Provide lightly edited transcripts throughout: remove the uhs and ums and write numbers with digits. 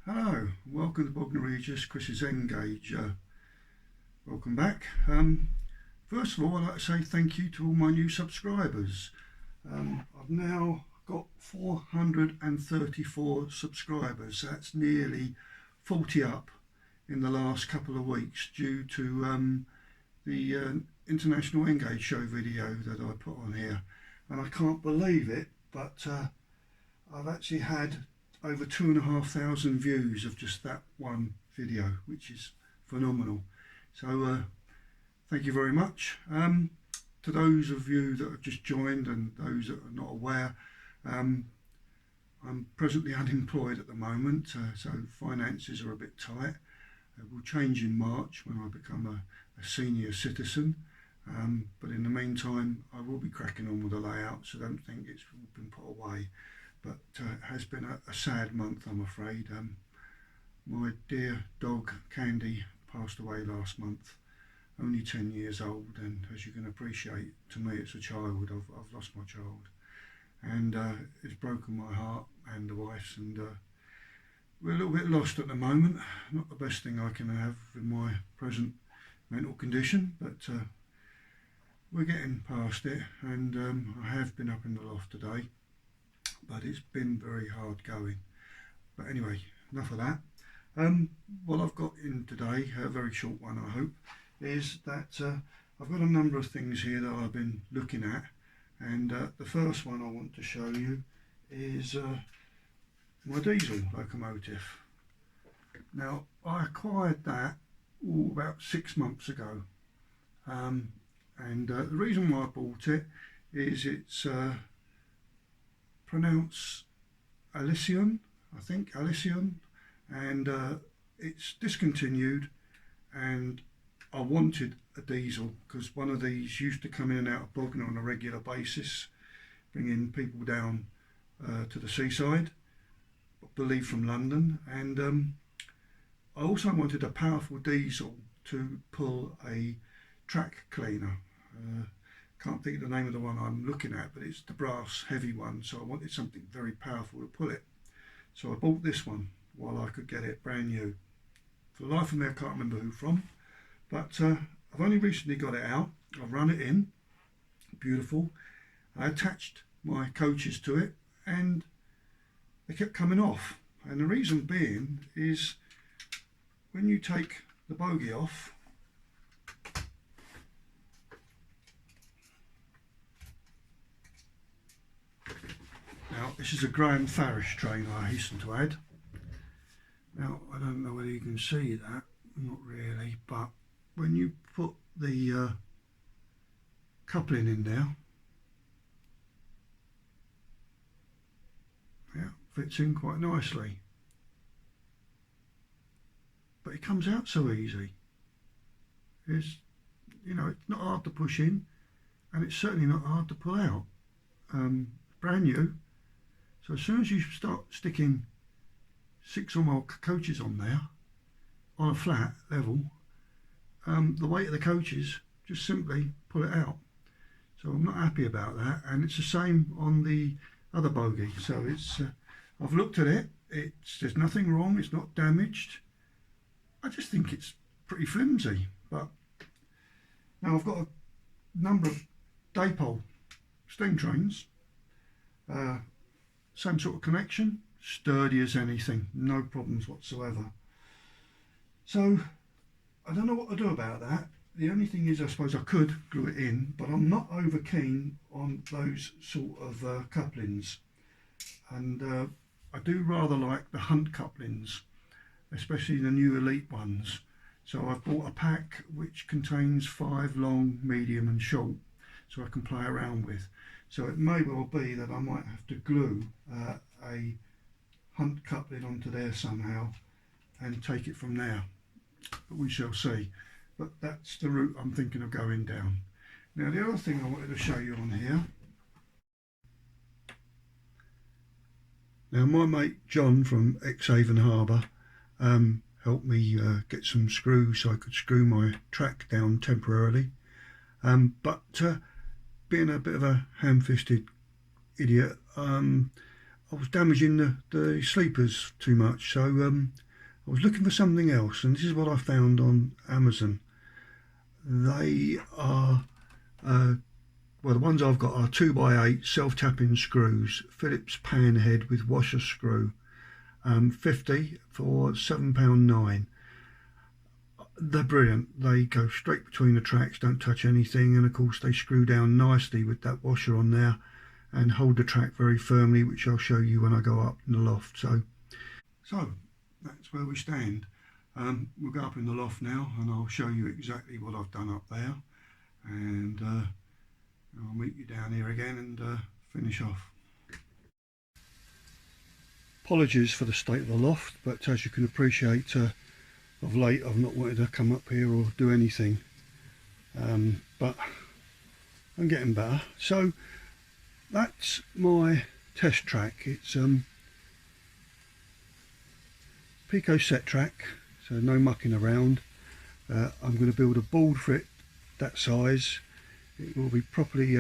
Hello, welcome to Bognor Regis, Chris's N Gauge. Welcome back. First of all, I'd like to say thank you to all my new subscribers. I've now got 434 subscribers. That's nearly 40 up in the last couple of weeks due to the International N Gauge show video that I put on here. And I can't believe it, but I've actually had over 2,500 views of just that one video, which is phenomenal. So thank you very much. To those of you that have just joined and those that are not aware, I'm presently unemployed at the moment, so finances are a bit tight. It will change in March when I become a senior citizen, but in the meantime I will be cracking on with the layout, so don't think it's been put away. But it has been a sad month, I'm afraid. My dear dog Candy passed away last month, only 10 years old, and as you can appreciate, to me it's a child. I've lost my child, and it's broken my heart and the wife's, and we're a little bit lost at the moment. Not the best thing I can have in my present mental condition, but we're getting past it, and I have been up in the loft today, but it's been very hard going. But anyway, enough of that. What I've got in today, a very short one I hope, is that I've got a number of things here that I've been looking at, and the first one I want to show you is my diesel locomotive. Now, I acquired that about 6 months ago, and the reason why I bought it is it's pronounced ALYCIDON, I think, ALYCIDON, and it's discontinued, and I wanted a diesel because one of these used to come in and out of Bognor on a regular basis, bringing people down to the seaside, I believe from London, and I also wanted a powerful diesel to pull a track cleaner. Can't think of the name of the one I'm looking at, but it's the brass heavy one, so I wanted something very powerful to pull it. So I bought this one while I could get it brand new. For the life of me, I can't remember who from, but I've only recently got it out. I've run it in, beautiful. I attached my coaches to it, and they kept coming off. And the reason being is when you take the bogie off, now, this is a Graham Farish train, I hasten to add. Now, I don't know whether you can see that, not really, but when you put the coupling in there, yeah, fits in quite nicely. But it comes out so easy. It's, you know, it's not hard to push in, and it's certainly not hard to pull out. Brand new. So as soon as you start sticking 6 or more coaches on there, on a flat level, the weight of the coaches just simply pull it out. So I'm not happy about that, and it's the same on the other bogie. So it's I've looked at it, there's nothing wrong, it's not damaged. I just think it's pretty flimsy. But now I've got a number of Daypole steam trains, same sort of connection, sturdy as anything, no problems whatsoever. So I don't know what to do about that. The only thing is, I suppose I could glue it in, but I'm not over keen on those sort of couplings, and I do rather like the Hunt couplings, especially the new Elite ones. So I've bought a pack which contains 5 long, medium and short, so I can play around with. So it may well be that I might have to glue a Hunt coupling onto there somehow and take it from there, but we shall see. But that's the route I'm thinking of going down. Now, the other thing I wanted to show you on here, now my mate John from Exhaven Harbour helped me get some screws so I could screw my track down temporarily, but being a bit of a ham-fisted idiot, I was damaging the sleepers too much, so I was looking for something else, and this is what I found on Amazon. They are well, the ones I've got are 2x8 self-tapping screws, Phillips pan head with washer screw, 50 for £7.9. They're brilliant. They go straight between the tracks, don't touch anything, and of course they screw down nicely with that washer on there and hold the track very firmly, which I'll show you when I go up in the loft. So that's where we stand. We'll go up in the loft now and I'll show you exactly what I've done up there, and I'll meet you down here again and finish off. Apologies for the state of the loft, but as you can appreciate, of late I've not wanted to come up here or do anything, but I'm getting better. So that's my test track. It's Peco set track, so no mucking around. I'm going to build a board for it that size. It will be properly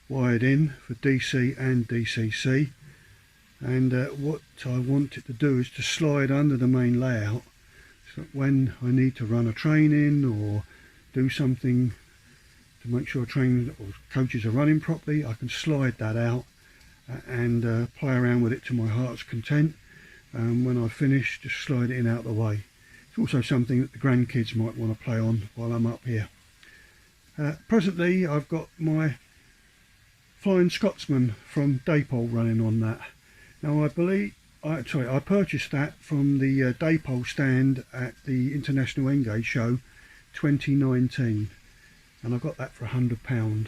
wired in for DC and DCC, and what I want it to do is to slide under the main layout, so that when I need to run a train in or do something to make sure trains or coaches are running properly, I can slide that out and play around with it to my heart's content. When I finish, just slide it in out of the way. It's also something that the grandkids might want to play on while I'm up here. Presently I've got my Flying Scotsman from Daypole running on that. Now I purchased that from the Daypole stand at the International N Gauge show 2019, and I got that for £100,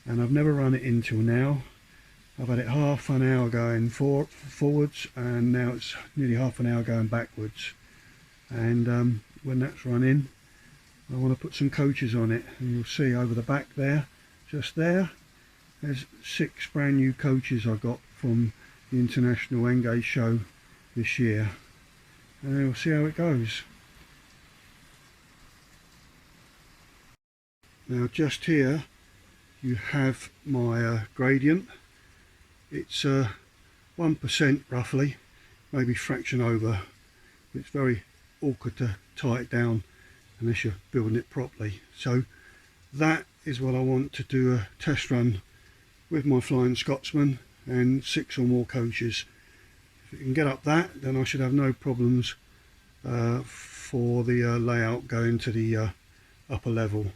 and I've never run it until now. I've had it half an hour going forwards, and now it's nearly half an hour going backwards, and when that's running I want to put some coaches on it, and you'll see over the back there, just there, there's 6 brand new coaches I got from the International N Gauge show this year, and we'll see how it goes. Now just here you have my gradient. It's 1% roughly, maybe fraction over. It's very awkward to tie it down unless you're building it properly. So that is what I want to do a test run with my Flying Scotsman and 6 or more coaches. If it can get up that, then I should have no problems for the layout going to the upper level.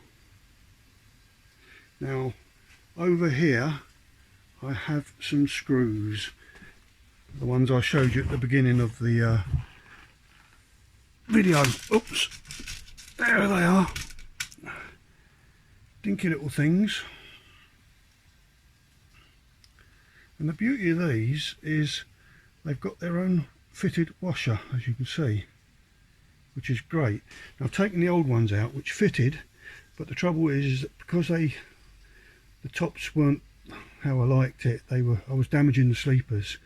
Now over here I have some screws, the ones I showed you at the beginning of the video. Oops, there they are, dinky little things. And the beauty of these is they've got their own fitted washer, as you can see, which is great. Now I've taken the old ones out which fitted, but the trouble is that because the tops weren't how I liked it, I was damaging the sleepers.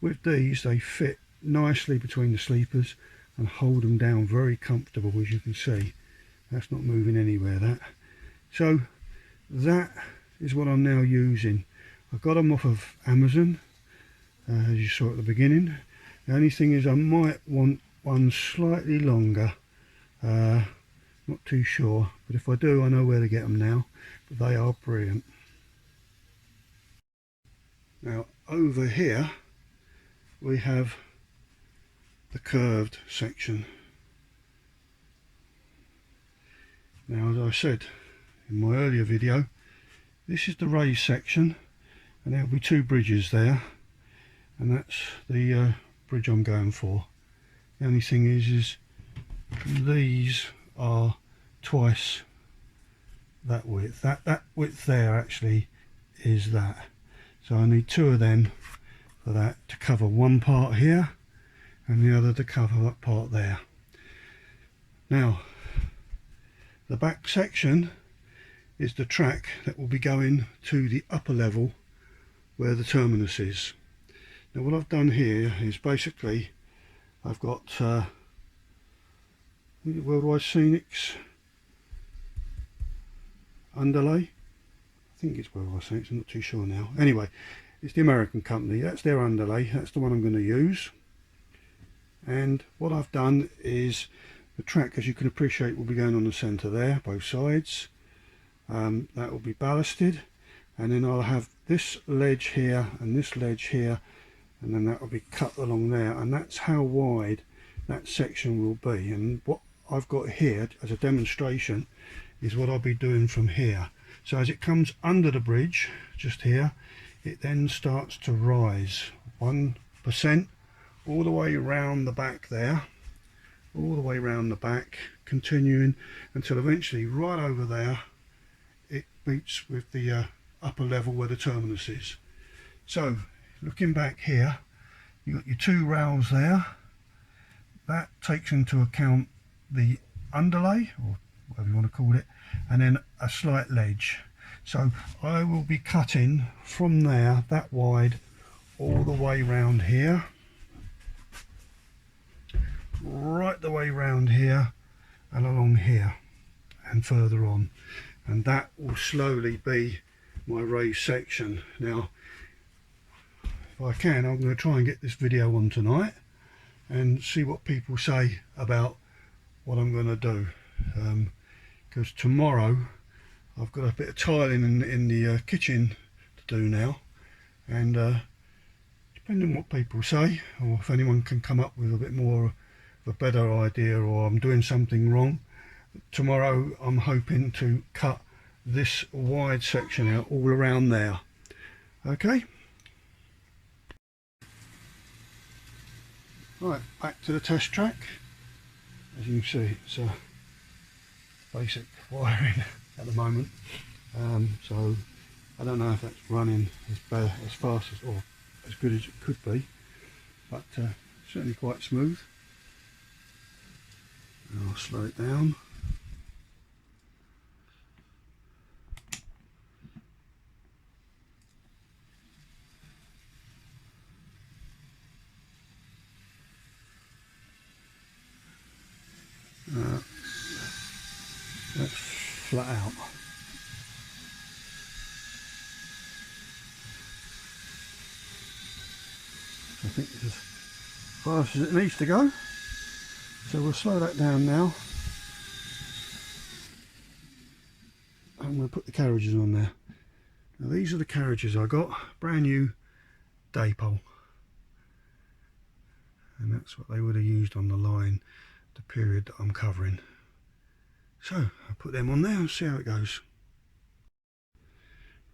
With these they fit nicely between the sleepers and hold them down very comfortable, as you can see. That's not moving anywhere, that. So that is what I'm now using. I got them off of Amazon, as you saw at the beginning. The only thing is I might want one slightly longer, not too sure, but if I do I know where to get them now. But they are brilliant. Now over here we have the curved section. Now as I said in my earlier video, this is the raised section, and there'll be 2 bridges there, and that's the bridge I'm going for. The only thing is these are twice that width. That width there actually is that. So I need 2 of them for that, to cover one part here and the other to cover that part there. Now the back section is the track that will be going to the upper level where the terminus is. Now what I've done here is basically I've got Worldwide Scenics underlay. I think it's Worldwide Scenics, I'm not too sure now. Anyway, It's the American company. That's their underlay. That's the one I'm going to use. And what I've done is the track, as you can appreciate, will be going on the centre there, both sides. That will be ballasted, and then I'll have this ledge here and this ledge here, and then that will be cut along there, and that's how wide that section will be. And what I've got here as a demonstration is what I'll be doing from here. So as it comes under the bridge, just here, it then starts to rise 1% all the way around the back there, all the way around the back, continuing until eventually right over there it meets with the upper level where the terminus is. So looking back here, you've got your two rails there. That takes into account the underlay, or whatever you want to call it, and then a slight ledge. So I will be cutting from there that wide all the way round here, right the way round here and along here and further on, and that will slowly be my raised section. Now if I can, I'm going to try and get this video on tonight and see what people say about what I'm going to do, because tomorrow I've got a bit of tiling in the kitchen to do now, and depending on what people say, or if anyone can come up with a bit more of a better idea, or I'm doing something wrong, tomorrow I'm hoping to cut this wide section out all around there. Okay, right, back to the test track. As you can see, it's basic wiring at the moment, so I don't know if that's running as fast as, or as good as it could be, but certainly quite smooth. And I'll slow it down. That's flat out. I think it's as fast as it needs to go. So we'll slow that down now. I'm going to put the carriages on there. Now these are the carriages I got, brand new daypole. And that's what they would have used on the line, the period that I'm covering. So I'll put them on there and see how it goes.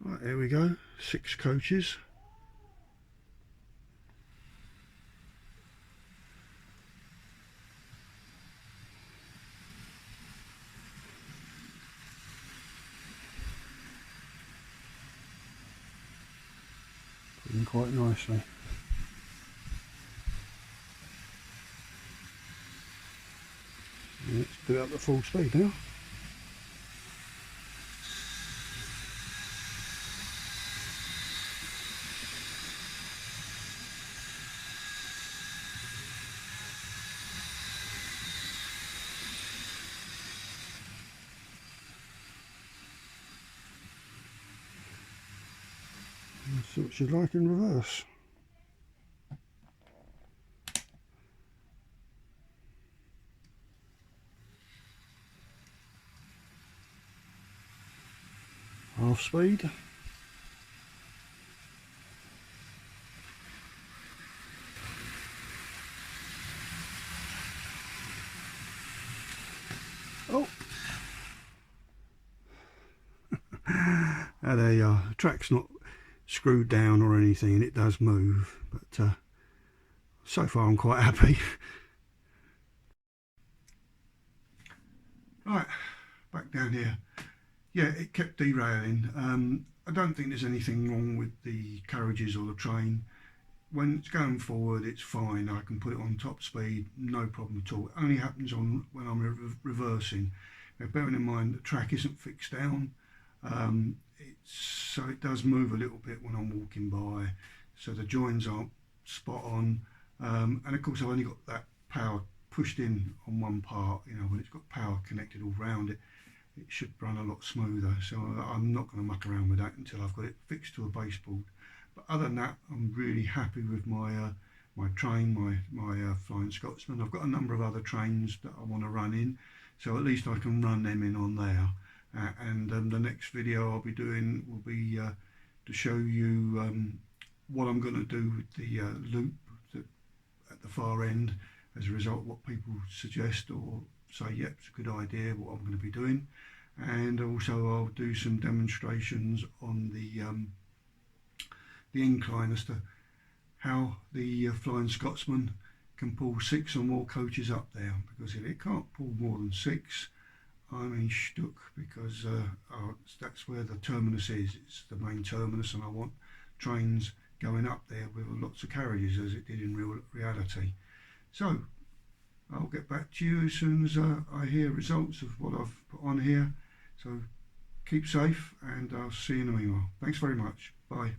Right, here we go, 6 coaches. Putting quite nicely. Let's do it up to full speed now. Let's see what she's like in reverse. Half speed. Oh! There you are. The track's not screwed down or anything, and it does move, but so far I'm quite happy. Right, back down here. Yeah, it kept derailing. I don't think there's anything wrong with the carriages or the train. When it's going forward, it's fine. I can put it on top speed, no problem at all. It only happens on when I'm reversing. Now, bearing in mind the track isn't fixed down, so it does move a little bit when I'm walking by. So the joins aren't spot on, and of course I've only got that power pushed in on one part. You know, when it's got power connected all round it, it should run a lot smoother. So I'm not going to muck around with that until I've got it fixed to a baseboard. But other than that, I'm really happy with my my train, my Flying Scotsman. I've got a number of other trains that I want to run in, so at least I can run them in on there. And the next video I'll be doing will be to show you what I'm going to do with the loop at the far end as a result of what people suggest or say, yep, it's a good idea, what I'm going to be doing. And also I'll do some demonstrations on the incline as to how the Flying Scotsman can pull 6 or more coaches up there, because if it can't pull more than 6, I'm in stuck, because that's where the terminus is. It's the main terminus, and I want trains going up there with lots of carriages as it did in reality. So I'll get back to you as soon as I hear results of what I've put on here. So keep safe, and I'll see you in a meanwhile. Thanks very much. Bye.